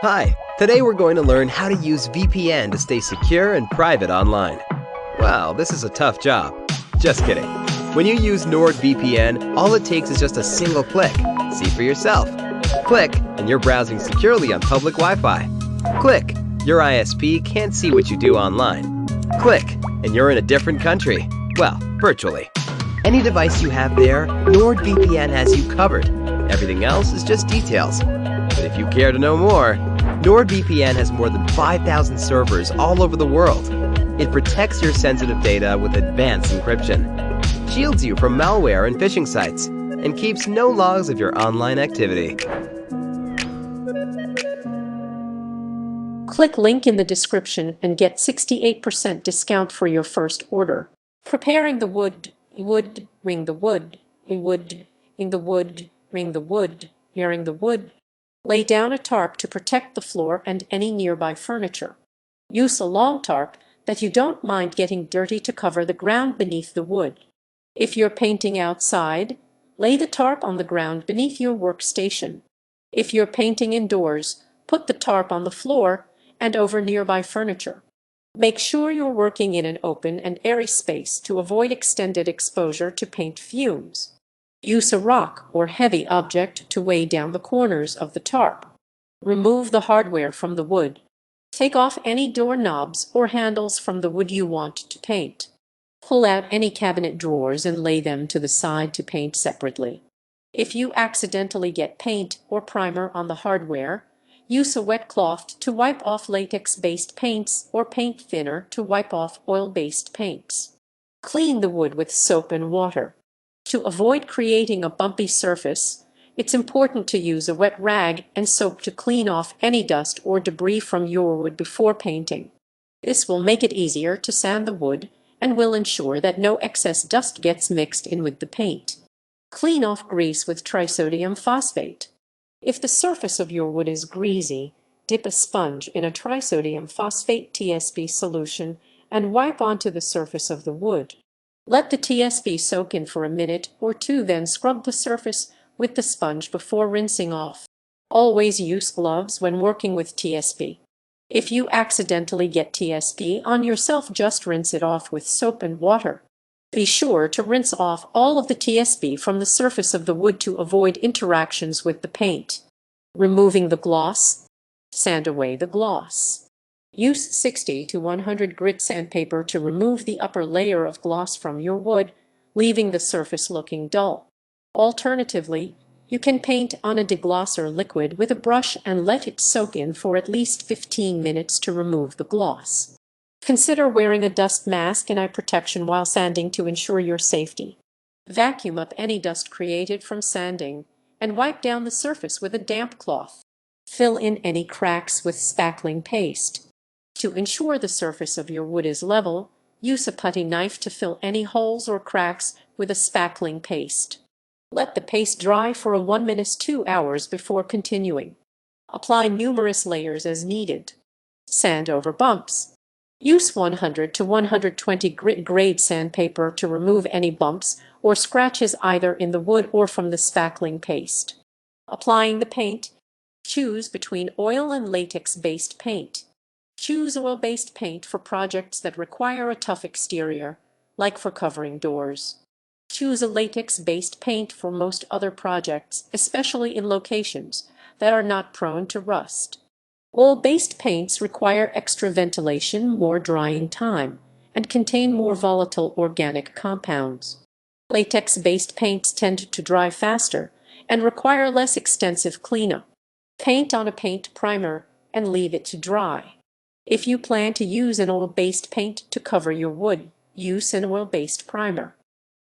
Hi, today we're going to learn how to use VPN to stay secure and private online. Wow, this is a tough job. Just kidding. When you use NordVPN, all it takes is just a single click. See for yourself. Click, and you're browsing securely on public Wi-Fi. Click, your ISP can't see what you do online. Click, and you're in a different country. Well, virtually. Any device you have there, NordVPN has you covered. Everything else is just details. But if you care to know more, NordVPN has more than 5,000 servers all over the world. It protects your sensitive data with advanced encryption, shields you from malware and phishing sites, and keeps no logs of your online activity. Click link in the description and get 68% discount for your first order. Preparing the wood, ring the wood, ring the wood, ring the wood, nearing the wood. Lay down a tarp to protect the floor and any nearby furniture. Use a long tarp that you don't mind getting dirty to cover the ground beneath the wood. If you're painting outside, lay the tarp on the ground beneath your workstation. If you're painting indoors, put the tarp on the floor and over nearby furniture. Make sure you're working in an open and airy space to avoid extended exposure to paint fumes. Use a rock or heavy object to weigh down the corners of the tarp. Remove the hardware from the wood. Take off any door knobs or handles from the wood you want to paint. Pull out any cabinet drawers and lay them to the side to paint separately. If you accidentally get paint or primer on the hardware, use a wet cloth to wipe off latex-based paints or paint thinner to wipe off oil-based paints. Clean the wood with soap and water. To avoid creating a bumpy surface, it's important to use a wet rag and soap to clean off any dust or debris from your wood before painting. This will make it easier to sand the wood and will ensure that no excess dust gets mixed in with the paint. Clean off grease with trisodium phosphate. If the surface of your wood is greasy, dip a sponge in a trisodium phosphate TSP solution and wipe onto the surface of the wood. Let the TSP soak in for a minute or two, then scrub the surface with the sponge before rinsing off. Always use gloves when working with TSP. If you accidentally get TSP on yourself, just rinse it off with soap and water. Be sure to rinse off all of the TSP from the surface of the wood to avoid interactions with the paint. Removing the gloss. Sand away the gloss. Use 60 to 100 grit sandpaper to remove the upper layer of gloss from your wood, leaving the surface looking dull. Alternatively, you can paint on a deglosser liquid with a brush and let it soak in for at least 15 minutes to remove the gloss. Consider wearing a dust mask and eye protection while sanding to ensure your safety. Vacuum up any dust created from sanding and wipe down the surface with a damp cloth. Fill in any cracks with spackling paste. To ensure the surface of your wood is level, use a putty knife to fill any holes or cracks with a spackling paste. Let the paste dry for 1 minute to 2 hours before continuing. Apply numerous layers as needed. Sand over bumps. Use 100 to 120 grit grade sandpaper to remove any bumps or scratches either in the wood or from the spackling paste. Applying the paint. Choose between oil and latex-based paint. Choose oil-based paint for projects that require a tough exterior, like for covering doors. Choose a latex-based paint for most other projects, especially in locations that are not prone to rust. Oil-based paints require extra ventilation, more drying time, and contain more volatile organic compounds. Latex-based paints tend to dry faster and require less extensive cleanup. Paint on a paint primer and leave it to dry. If you plan to use an oil-based paint to cover your wood, use an oil-based primer.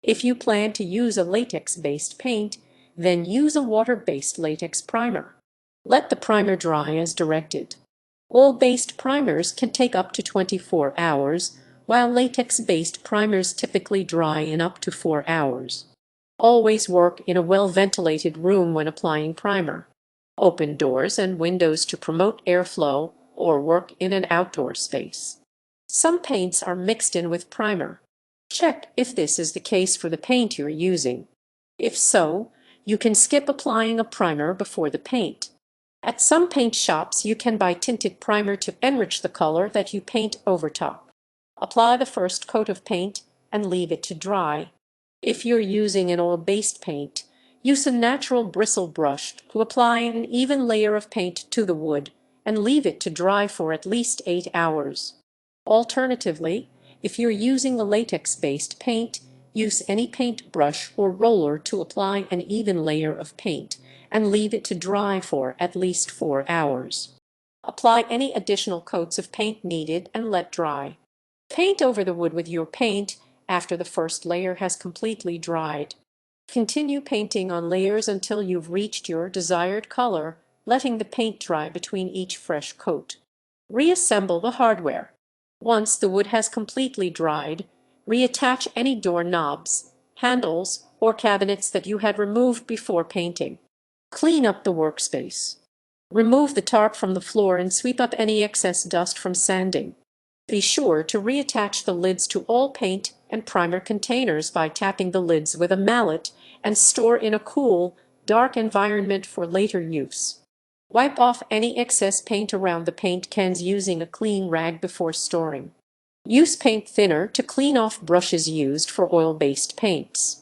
If you plan to use a latex-based paint, then use a water-based latex primer. Let the primer dry as directed. Oil-based primers can take up to 24 hours, while latex-based primers typically dry in up to 4 hours. Always work in a well-ventilated room when applying primer. Open doors and windows to promote airflow or work in an outdoor space. Some paints are mixed in with primer. Check if this is the case for the paint you're using. If so, you can skip applying a primer before the paint. At some paint shops, you can buy tinted primer to enrich the color that you paint over top. Apply the first coat of paint and leave it to dry. If you're using an oil-based paint, use a natural bristle brush to apply an even layer of paint to the wood and leave it to dry for at least 8 hours. Alternatively, if you're using a latex-based paint, use any paint brush or roller to apply an even layer of paint and leave it to dry for at least 4 hours. Apply any additional coats of paint needed and let dry. Paint over the wood with your paint after the first layer has completely dried. Continue painting on layers until you've reached your desired color, letting the paint dry between each fresh coat. Reassemble the hardware. Once the wood has completely dried, reattach any door knobs, handles, or cabinets that you had removed before painting. Clean up the workspace. Remove the tarp from the floor and sweep up any excess dust from sanding. Be sure to reattach the lids to all paint and primer containers by tapping the lids with a mallet and store in a cool, dark environment for later use. Wipe off any excess paint around the paint cans using a clean rag before storing. Use paint thinner to clean off brushes used for oil-based paints.